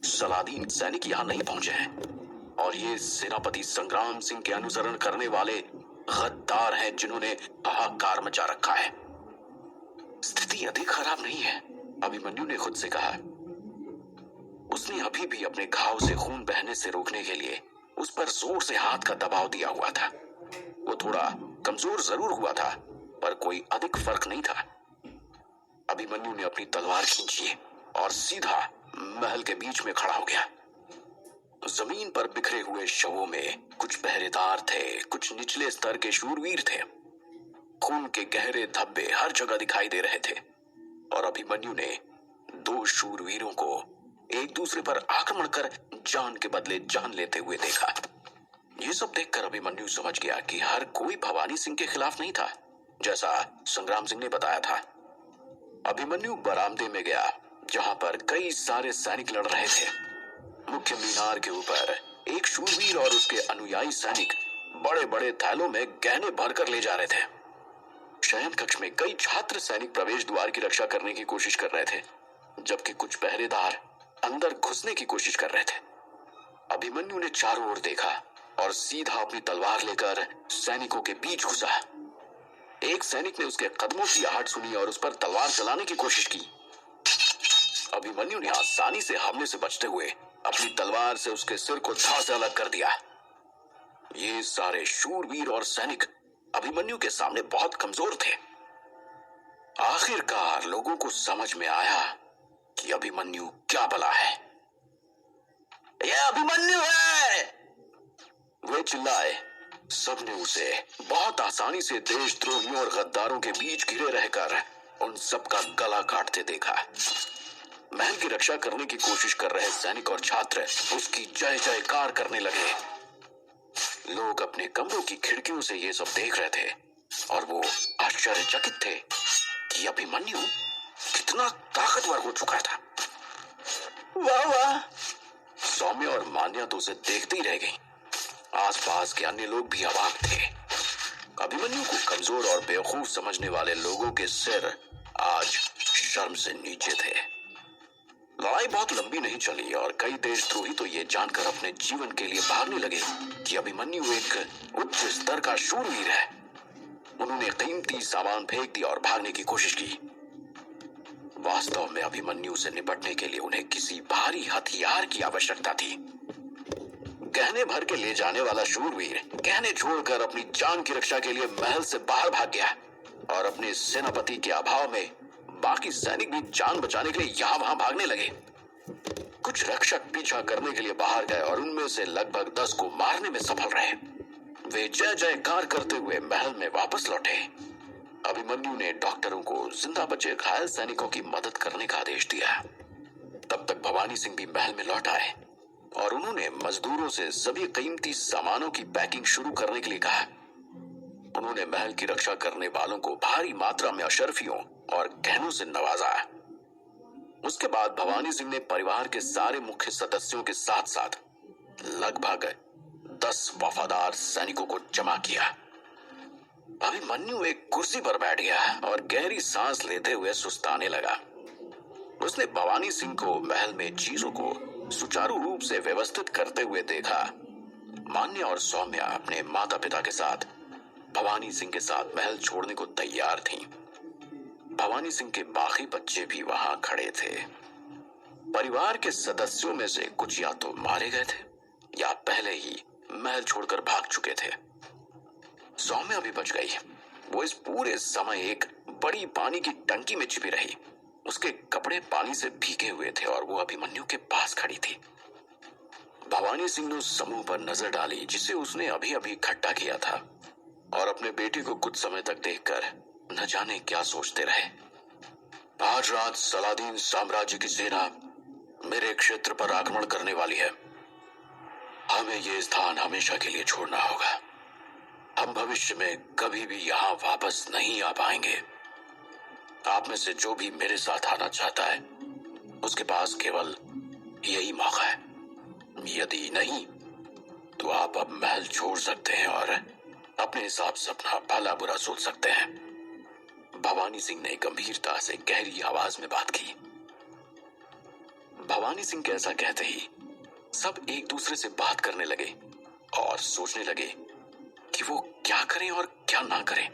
Saladin सैनिक यहाँ नहीं पहुंचे हैं और ये सेनापति संग्राम सिंह के अनुसरण करने वाले गद्दार हैं जिन्होंने हाहाकार मचा रखा है। स्थिति अधिक खराब नहीं है, अभिमन्यु ने खुद से कहा। उसने अभी भी अपने घाव से खून बहने से रोकने के लिए उस पर जोर से हाथ का दबाव दिया हुआ था। वो थोड़ा कमजोर जरूर हुआ था, पर कोई अधिक फर्क नहीं था। अभिमन्यु ने अपनी तलवार खींची और सीधा महल के बीच में खड़ा हो गया। जमीन पर बिखरे हुए शवों में कुछ पहरेदार थे, कुछ निचले स्तर के शूरवीर थे। खून के गहरे धब्बे हर जगह दिखाई दे रहे थे और अभिमन्यु ने दो शूरवीरों को एक दूसरे पर आक्रमण कर जान के बदले जान लेते हुए देखा। ये सब देखकर अभिमन्यु समझ गया कि हर कोई भवानी सिंह के खिलाफ नहीं था, जैसा संग्राम सिंह ने बताया था। अभिमन्यु बरामदे में गया, जहां पर कई सारे सैनिक लड़ रहे थे। मुख्य मीनार के ऊपर एक शूरवीर और उसके अनुयायी सैनिक बड़े बड़े थैलों में गहने भरकर ले जा रहे थे। शयन कक्ष में कई छात्र सैनिक प्रवेश द्वार की रक्षा करने की कोशिश कर रहे थे, जबकि कुछ पहरेदार अंदर घुसने की कोशिश कर रहे थे। अभिमन्यु ने चारों ओर देखा और सीधा अपनी तलवार लेकर सैनिकों के बीच घुसा। एक सैनिक ने उसके कदमों की आहट सुनी और उस पर तलवार चलाने की कोशिश की। अभिमन्यु ने आसानी से हमले से बचते हुए अपनी तलवार से उसके सिर को धार से अलग कर दिया। ये सारे शूरवीर और सैनिक अभिमन्यु के सामने बहुत कमजोर थे। आखिरकार लोगों को समझ में आया कि अभिमन्यु क्या भला है। यह अभिमन्यु है, वे चिल्लाए। सबने उसे बहुत आसानी से देशद्रोहियों और गद्दारों के बीच घिरे रहकर उन सबका गला काटते देखा। महल की रक्षा करने की कोशिश कर रहे सैनिक और छात्र उसकी जय जयकार करने लगे। लोग अपने कमरों की खिड़कियों से ये सब देख रहे थे और वो आश्चर्यचकित थे कि अभिमन्यु कितना ताकतवर हो चुका था। वाह वाह, सौम्य और मान्या तो उसे देखते ही रह गई। आसपास के अन्य लोग भी अवाक थे। अभिमन्यु को कमजोर और बेवकूफ समझने वाले लोगों के सिर आज शर्म से नीचे थे। लड़ाई बहुत लंबी नहीं चली और कई देशद्रोही तो ये जानकर अपने जीवन के लिए भागने लगे कि अभिमन्यु एक उच्च स्तर का शूरवीर है। उन्होंने कीमती सामान फेंक दिया और भागने की कोशिश की। वास्तव में अभिमन्यु से निपटने के लिए उन्हें किसी भारी हथियार की आवश्यकता थी। गहने भर के ले जाने वाला शूरवीर गहने छोड़कर अपनी जान की रक्षा के लिए महल से बाहर भाग गया और अपने सेनापति के अभाव में बाकी सैनिक भी जान बचाने के लिए यहाँ वहां भागने लगे। कुछ रक्षक पीछा करने के लिए बाहर गए और उनमें से लगभग 10 को मारने में सफल रहे। वे जय जयकार करते हुए महल में वापस लौटे। अभिमन्यु ने डॉक्टरों को जिंदा बचे घायल सैनिकों की मदद करने का आदेश दिया। तब तक भवानी सिंह भी महल में लौट आए और उन्होंने मजदूरों से सभी कीमती सामानों की पैकिंग शुरू करने के लिए कहा। उन्होंने महल की रक्षा करने वालों को भारी मात्रा में अशर्फियों और गहनों से नवाजा। उसके बाद भवानी सिंह ने परिवार के सारे मुख्य सदस्यों के साथ साथ लगभग 10 वफादार सैनिकों को जमा किया। अभिमन्यु एक कुर्सी पर बैठ गया और गहरी सांस लेते हुए सुस्ताने लगा। उसने भवानी सिंह को महल में चीजों को सुचारू रूप से व्यवस्थित करते हुए देखा। मान्या और सौम्या अपने माता पिता के साथ भवानी सिंह के साथ महल छोड़ने को तैयार थीं। भवानी सिंह के बाकी बच्चे भी वहां खड़े थे। परिवार के सदस्यों में से कुछ या तो मारे गए थे या पहले ही महल छोड़कर भाग चुके थे। सौम्या भी बच गई। वो इस पूरे समय एक बड़ी पानी की टंकी में छिपी रही। उसके कपड़े पानी से भीगे हुए थे और वो अभिमन्यु के पास खड़ी थी। भवानी सिंह ने उस समूह पर नजर डाली जिसे उसने अभी अभी इकट्ठा किया था और अपने बेटे को कुछ समय तक देखकर न जाने क्या सोचते रहे। आज रात सलादीन साम्राज्य की सेना मेरे क्षेत्र पर आक्रमण करने वाली है। हमें ये स्थान हमेशा के लिए छोड़ना होगा। हम भविष्य में कभी भी यहाँ वापस नहीं आ पाएंगे। आप में से जो भी मेरे साथ आना चाहता है उसके पास केवल यही मौका है। यदि नहीं तो आप अब महल छोड़ सकते हैं और अपने हिसाब से अपना भला बुरा सोच सकते हैं। भवानी सिंह ने गंभीरता से गहरी आवाज में बात की। भवानी सिंह के ऐसा कहते ही सब एक दूसरे से बात करने लगे और सोचने लगे कि वो क्या करें और क्या ना करें।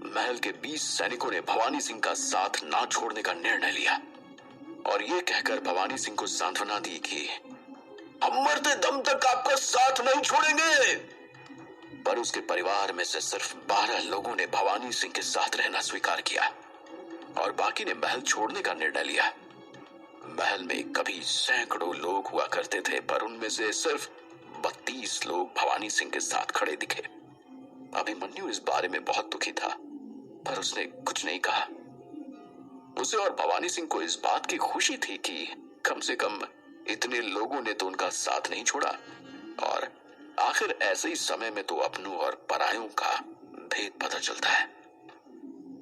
महल के 20 सैनिकों ने भवानी सिंह का साथ ना छोड़ने का निर्णय लिया और ये कहकर भवानी सिंह को सांत्वना दी कि हम मरते दम तक आपका साथ नहीं छोड़ेंगे। पर उसके परिवार में से सिर्फ 12 लोगों ने भवानी सिंह के साथ रहना स्वीकार किया और बाकी ने महल छोड़ने का निर्णय लिया। महल में कभी सैकड़ों लोग हुआ करते थे, पर उनमें से सिर्फ 32 लोग भवानी सिंह के साथ खड़े दिखे। अभिमन्यु इस बारे में बहुत दुखी था, पर उसने कुछ नहीं कहा। उसे और भवानी सिंह को इस बात की खुशी थी कि कम से कम इतने लोगों ने तो उनका साथ नहीं छोड़ा और आखिर ऐसे ही समय में तो अपनों और परायों का भेद पता चलता है।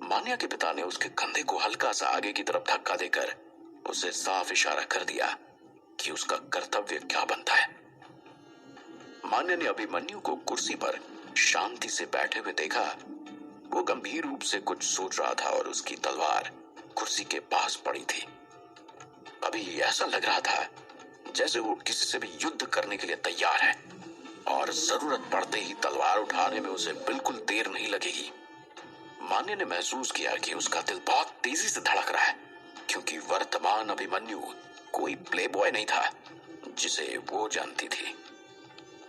मान्या के पिता ने उसके कंधे को हल्का सा आगे की तरफ धक्का देकर उसे साफ इशारा कर दिया कि उसका कर्तव्य क्या बनता है। मान्या ने अभिमन्यु को कुर्सी पर शांति से बैठे हुए देखा। वो गंभीर रूप से कुछ सोच रहा था और उसकी तलवार कुर्सी के पास पड़ी थी। अभी ऐसा लग रहा था जैसे वो किसी से भी युद्ध करने के लिए तैयार है और जरूरत पड़ते ही तलवार उठाने में उसे बिल्कुल देर नहीं लगेगी। मान्य ने महसूस किया कि उसका दिल बहुत तेजी से धड़क रहा है, क्योंकि वर्तमान अभिमन्यु कोई प्लेबॉय नहीं था जिसे वो जानती थी।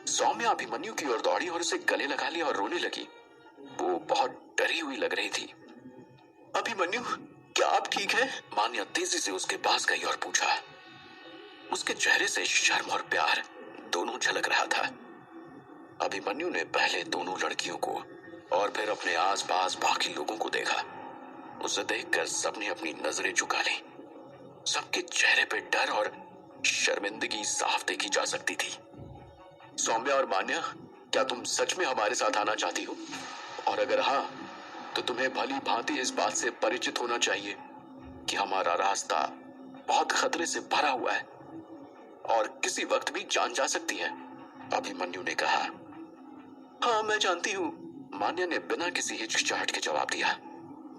सौम्या अभिमन्यु की ओर दौड़ी और उसे गले लगा लिया और रोने लगी। वो बहुत डरी हुई लग रही थी। अभिमन्यु, क्या आप ठीक हैं? मान्या तेजी से उसके पास गई और पूछा। उसके चेहरे से शर्म और प्यार दोनों झलक रहा था। अभिमन्यु ने पहले दोनों लड़कियों को और फिर अपने आसपास बाकी लोगों को देखा। उसे देखकर सबने अपनी नजरें झुका ली। सबके चेहरे पे डर और शर्मिंदगी साफ देखी जा सकती थी। सौम्या और मान्या, क्या तुम सच में हमारे साथ आना चाहती हो? और अगर हाँ, तो तुम्हें भली भांति इस बात से परिचित होना चाहिए कि हमारा रास्ता बहुत खतरे से भरा हुआ है और किसी वक्त भी जान जा सकती है। अभिमन्यु ने कहा। हाँ, मैं जानती हूँ, मान्या ने बिना किसी हिचकिचाहट के जवाब दिया।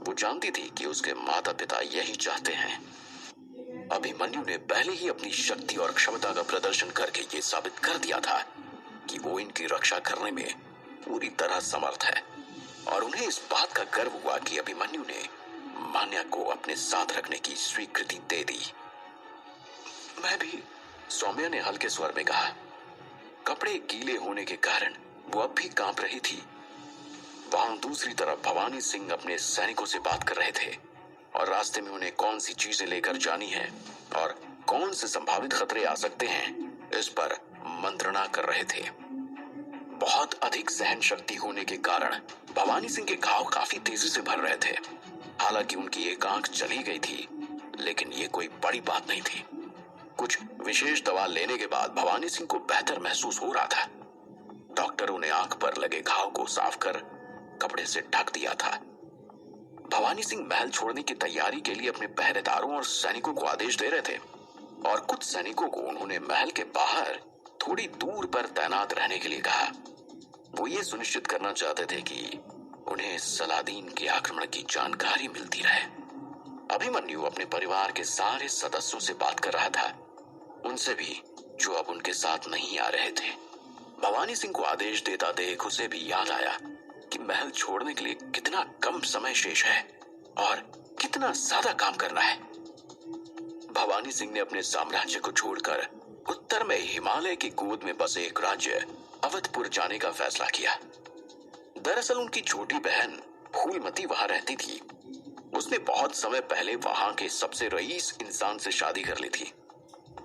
वो जानती थी कि उसके माता पिता यही चाहते हैं। अभिमन्यु ने पहले ही अपनी शक्ति और क्षमता का प्रदर्शन करके ये साबित कर दिया था कि वो इनकी रक्षा करने में पूरी तरह समर्थ है और उन्हें इस बात का गर्व हुआ कि अभिमन्यु ने मान्या को अपने साथ रखने की स्वीकृति दे दी। मैं भी, सौम्या ने हल्के स्वर में कहा। कपड़े गीले होने के कारण वो अब भी कांप रही थी। वहां दूसरी तरफ भवानी सिंह अपने सैनिकों से बात कर रहे थे और रास्ते में उन्हें कौन सी चीजें लेकर जानी है और कौन से संभावित खतरे आ सकते हैं, इस पर मंत्रणा कर रहे थे। बहुत अधिक सहन शक्ति होने के कारण भवानी सिंह के घाव काफी तेजी से भर रहे थे। हालांकि उनकी एक आंख चली गई थी, लेकिन ये कोई बड़ी बात नहीं थी। कुछ विशेष दवा लेने के बाद भवानी सिंह को बेहतर महसूस हो रहा था। डॉक्टरों ने आंख पर लगे घाव को साफ कर कपड़े से ढक दिया था। भवानी सिंह महल छोड़ने की तैयारी के लिए अपने पहरेदारों और सैनिकों को आदेश दे रहे थे और कुछ सैनिकों को उन्होंने महल के बाहर थोड़ी दूर पर तैनात रहने के लिए कहा। वो ये सुनिश्चित करना चाहते थे कि उन्हें सलादीन के आक्रमण की जानकारी मिलती रहे। अभिमन्यु अपने परिवार के सारे सदस्यों से बात कर रहा था, उनसे भी जो अब उनके साथ नहीं आ रहे थे। भवानी सिंह को आदेश देता देख उसे भी याद आया कि महल छोड़ने के लिए कितना कम समय शेष है और कितना ज्यादा काम करना है। भवानी सिंह ने अपने साम्राज्य को छोड़कर उत्तर में हिमालय की गोद में बसे एक राज्य अवधपुर जाने का फैसला किया। दरअसल उनकी छोटी बहन फूलमती वहां रहती थी। उसने बहुत समय पहले वहां के सबसे रईस इंसान से शादी कर ली थी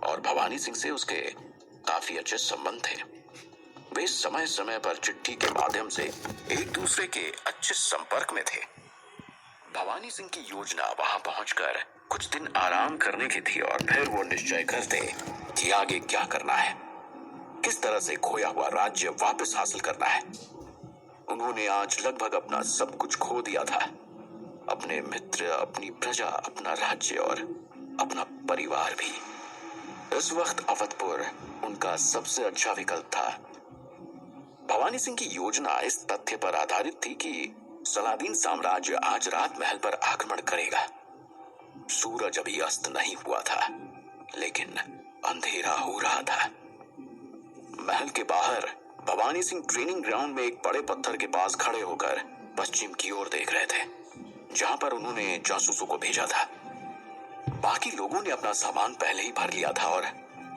और भवानी सिंह से उसके काफी अच्छे संबंध थे। वे समय समय पर चिट्ठी के माध्यम से एक दूसरे के अच्छे संपर्क में थे। भवानी सिंह की योजना वहां पहुंचकर कुछ दिन आराम करने की थी और फिर वो निश्चय करते कि आगे क्या करना है, किस तरह से खोया हुआ राज्य वापस हासिल करना है। उन्होंने आज लगभग अपना सब कुछ खो दिया था, अपने मित्र, अपनी प्रजा, अपना राज्य और अपना परिवार भी। इस वक्त अवधपुर उनका सबसे अच्छा विकल्प था। भवानी सिंह की योजना इस तथ्य पर आधारित थी कि सलादीन साम्राज्य आज रात महल पर आक्रमण करेगा। सूरज अभी अस्त नहीं हुआ था लेकिन अंधेरा हो रहा था। महल के बाहर भवानी सिंह ट्रेनिंग ग्राउंड में एक बड़े पत्थर के पास खड़े होकर पश्चिम की ओर देख रहे थे, जहां पर उन्होंने जासूसों को भेजा था। बाकी लोगों ने अपना सामान पहले ही भर लिया था और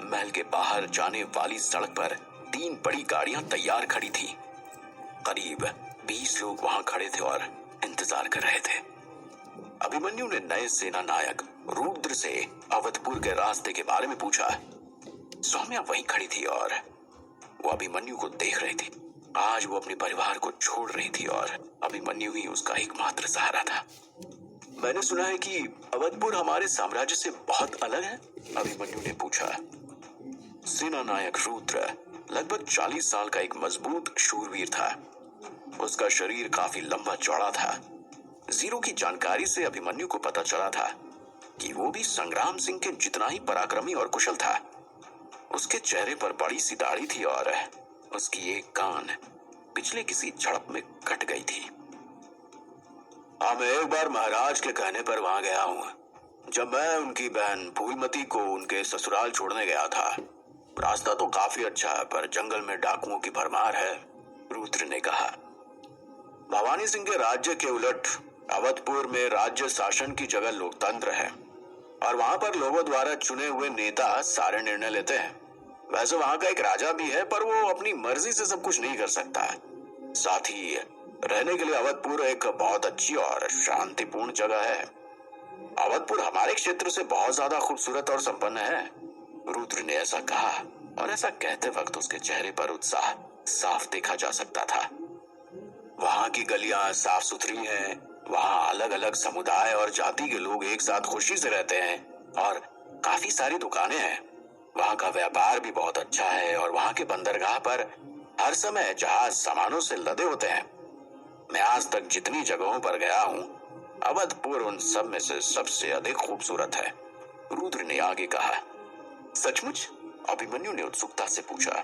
महल के बाहर जाने वाली सड़क पर 3 बड़ी गाड़ियां तैयार खड़ी थी। करीब 20 लोग वहां खड़े थे और इंतजार कर रहे थे। अभिमन्यु ने नए सेना नायक रुद्र से अवधपुर के रास्ते के बारे में पूछा। सौम्या वहीं खड़ी थी और वो अभिमन्यु को देख रही थी। आज वो अपने परिवार को छोड़ रही थी और अभिमन्यु ही उसका एकमात्र सहारा था। मैंने सुना है कि अवधपुर हमारे साम्राज्य से बहुत अलग है, अभिमन्यु ने पूछा। सेना नायक रुद्र लगभग 40 साल का एक मजबूत शूरवीर था। उसका शरीर काफी लंबा चौड़ा था। जीरो की जानकारी से अभिमन्यु को पता चला था कि वो भी संग्राम सिंह के जितना ही पराक्रमी और कुशल था। उसके चेहरे पर बड़ी सी दाढ़ी थी और उसकी एक कान पिछले किसी झड़प में कट गई थी। मैं एक बार महाराज के कहने पर वहां गया हूँ, जब मैं उनकी बहन फूलमती को उनके ससुराल छोड़ने गया था। रास्ता तो काफी अच्छा है, पर जंगल में डाकुओं की भरमार है, रुद्र ने कहा। भवानी सिंह के राज्य के उलट अवधपुर में राज्य शासन की जगह लोकतंत्र है और वहां पर लोगों द्वारा चुने हुए नेता सारे निर्णय लेते हैं। वैसे वहां का एक राजा भी है, पर वो अपनी मर्जी से सब कुछ नहीं कर सकता। साथ ही रहने के लिए अवधपुर एक बहुत अच्छी और शांतिपूर्ण जगह है। अवधपुर हमारे क्षेत्र से बहुत ज्यादा खूबसूरत और संपन्न है, रुद्र ने ऐसा कहा और ऐसा कहते वक्त उसके चेहरे पर उत्साह साफ देखा जा सकता था। वहां की गलियां साफ सुथरी हैं, वहां अलग अलग समुदाय और जाति के लोग एक साथ खुशी से रहते हैं और काफी सारी दुकानें हैं। वहां का व्यापार भी बहुत अच्छा है और वहां के बंदरगाह पर हर समय जहाज सामानों से लदे होते हैं। मैं आज तक जितनी जगहों पर गया हूँ, अवधपुर उन सब में से सबसे अधिक खूबसूरत है, रुद्र ने आगे कहा। सचमुच? अभिमन्यु ने उत्सुकता से पूछा।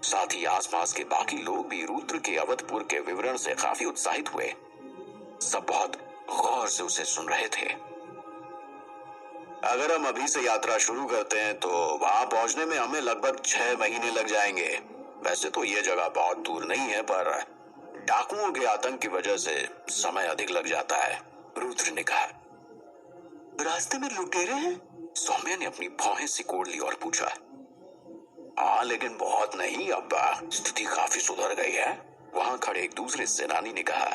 साथ ही आसपास के बाकी लोग भी रुद्र के अवधपुर के विवरण से काफी उत्साहित हुए। सब बहुत गौर से उसे सुन रहे थे। अगर हम अभी से यात्रा शुरू करते हैं तो वहां पहुंचने में हमें लगभग 6 महीने लग जाएंगे। वैसे तो ये जगह बहुत दूर नहीं है, पर डाकुओं के आतंक की वजह से समय अधिक लग जाता है, रुद्र ने कहा। रास्ते में लुटेरे हैं? सौम्या ने अपनी भौहें सिकोड़ ली और पूछा। हाँ, लेकिन बहुत नहीं, अब स्थिति काफी सुधर गई है, वहां खड़े एक दूसरे सेनानी ने कहा।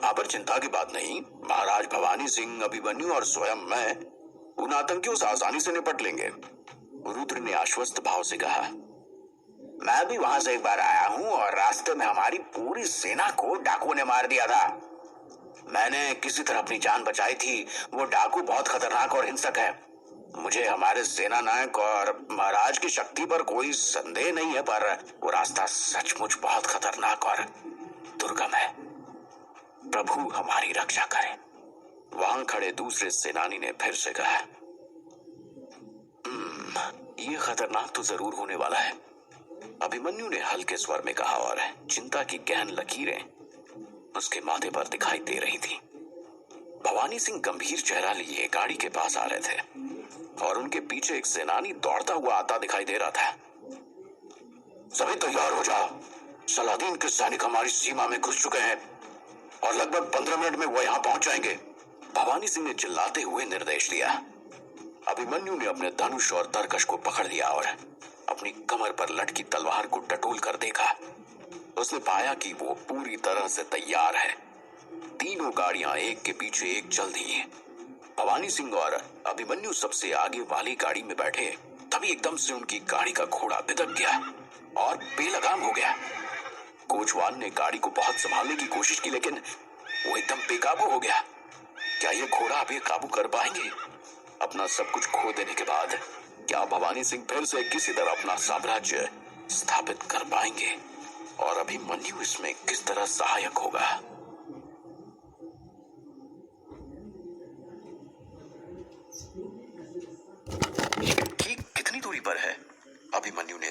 हाँ, पर चिंता की बात नहीं, महाराज भवानी सिंह, अभिमन्यु और स्वयं मैं उन आतंकियों से आसानी से निपट लेंगे, रुद्र ने आश्वस्त भाव से कहा। मैं भी वहां से एक बार आया हूँ और रास्ते में हमारी पूरी सेना को डाकुओं ने मार दिया था। मैंने किसी तरह अपनी जान बचाई थी। वो डाकू बहुत खतरनाक और हिंसक है। मुझे हमारे सेना नायक और महाराज की शक्ति पर कोई संदेह नहीं है, पर वो रास्ता सचमुच बहुत खतरनाक और दुर्गम है। प्रभु हमारी रक्षा करे, वहां खड़े दूसरे सेनानी ने फिर से कहा। ये खतरनाक तो जरूर होने वाला है, अभिमन्यु ने हल्के स्वर में कहा और चिंता की गहन लकीरें उसके माथे पर दिखाई दे रही थी। भवानी सिंह गंभीर चेहरा लिए गाड़ी के पास आ रहे थे और उनके पीछे एक सेनानी दौड़ता हुआ आता दिखाई दे रहा था। सभी तैयार हो जाओ, सलादीन के सैनिक हमारी सीमा में घुस चुके हैं और लगभग 15 मिनट में वो यहाँ पहुंच जाएंगे, भवानी सिंह ने चिल्लाते हुए निर्देश दिया। अभिमन्यु ने अपने धनुष और तरकश को पकड़ लिया और अपनी कमर पर लटकी तलवार को टटोल कर देखा। उसने पाया कि वो पूरी तरह से तैयार है। तीनों गाड़ियां एक के पीछे एक चल दी। भवानी सिंह और अभिमन्यु सबसे आगे वाली गाड़ी में बैठे, तभी एकदम से उनकी गाड़ी का घोड़ा बिदक गया और बेलगाम हो गया। कोचवान ने गाड़ी को बहुत संभालने की कोशिश की, लेकिन वो एकदम बेकाबू हो गया। क्या ये घोड़ा अभी काबू कर पाएंगे? अपना सब कुछ खो देने के बाद क्या भवानी सिंह फिर से किसी तरह अपना साम्राज्य स्थापित कर पाएंगे? और अभिमन्यु इसमें किस तरह सहायक होगा? ठीक कितनी दूरी पर है? अभिमन्यु ने